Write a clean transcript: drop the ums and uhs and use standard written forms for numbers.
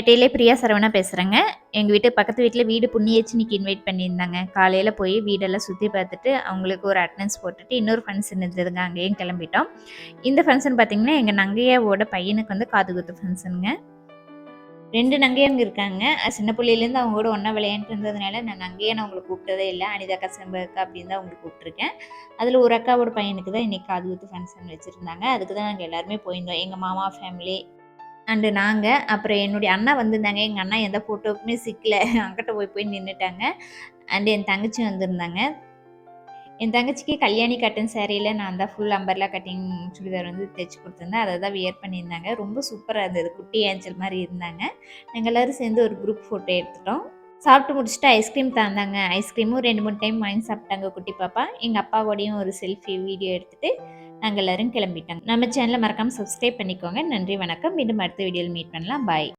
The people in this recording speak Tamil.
டெய்லி பிரியா சரவணா பேசுகிறேங்க. எங்கள் வீட்டு பக்கத்து வீட்டில் வீடு புண்ணியச்சினிக்கு இன்வைட் பண்ணியிருந்தாங்க. காலையில் போய் வீடெல்லாம் சுற்றி பார்த்துட்டு அவங்களுக்கு ஒரு அட்டனன்ஸ் போட்டுட்டு இன்னொரு ஃபங்க்ஷன் இருந்ததுங்க, அங்கேயும் கிளம்பிட்டோம். இந்த ஃபங்க்ஷன் பார்த்திங்கன்னா எங்கள் நங்கையாவோட பையனுக்கு வந்து காதுகுத்து ஃபங்க்ஷனுங்க. 2 நங்கையங்க இருக்காங்க. சின்ன பிள்ளையிலேருந்து அவங்க கூட ஒன்றா விளையாண்டுட்டு இருந்ததுனால நான் நங்கையா அவங்கள கூப்பிட்டதே இல்லை. அனிதாக்கா செம்பக்கா அப்படின்னு தான் அவங்களுக்கு கூப்பிட்டுருக்கேன். அதில் ஒரு அக்காவோட பையனுக்கு தான் இன்றைக்கி காதுகுத்து ஃபங்க்ஷன் வச்சுருந்தாங்க. அதுக்கு தான் நாங்கள் எல்லாருமே போயிருந்தோம். எங்கள் மாமா ஃபேமிலி அண்டு நாங்க, அப்புறம் என்னுடைய அண்ணா வந்திருந்தாங்க. எங்க அண்ணா எந்த ஃபோட்டோவுக்குமே சிக்கல. அங்கிட்ட போய் நின்னுட்டாங்க. அண்ட் என் தங்கச்சி வந்திருந்தாங்க. என் தங்கச்சிக்கு கல்யாணி காட்டன் சாரீல நான் தான் ஃபுல் அம்பர்லா கட்டிங் சுடிதார் வந்து தைச்சு குடுத்துருந்தேன். அத தான் வியர் பண்ணியிருந்தாங்க. ரொம்ப சூப்பரா இருந்தது. குட்டி ஏஞ்சல் மாரி இருந்தாங்க. நாங்க எல்லாரும் சேர்ந்து ஒரு குரூப் ஃபோட்டோ எடுத்துட்டோம். சாப்பிட்டு முடிச்சுட்டு ஐஸ்கிரீம் தந்தாங்க. ஐஸ்கிரீமும் 2, 3 டைம் வாங்கி சாப்பிட்டாங்க குட்டி பாப்பா. எங்க அப்பாவோடையும் ஒரு செல்ஃபி வீடியோ எடுத்துட்டு நாங்க எல்லாரும் கிளம்பிட்டோம். நம்ம சேனலை மறக்காம சப்ஸ்கிரைப் பண்ணிக்கோங்க. நன்றி, வணக்கம். மீண்டும் அடுத்த வீடியோவில் மீட் பண்ணலாம். பாய்.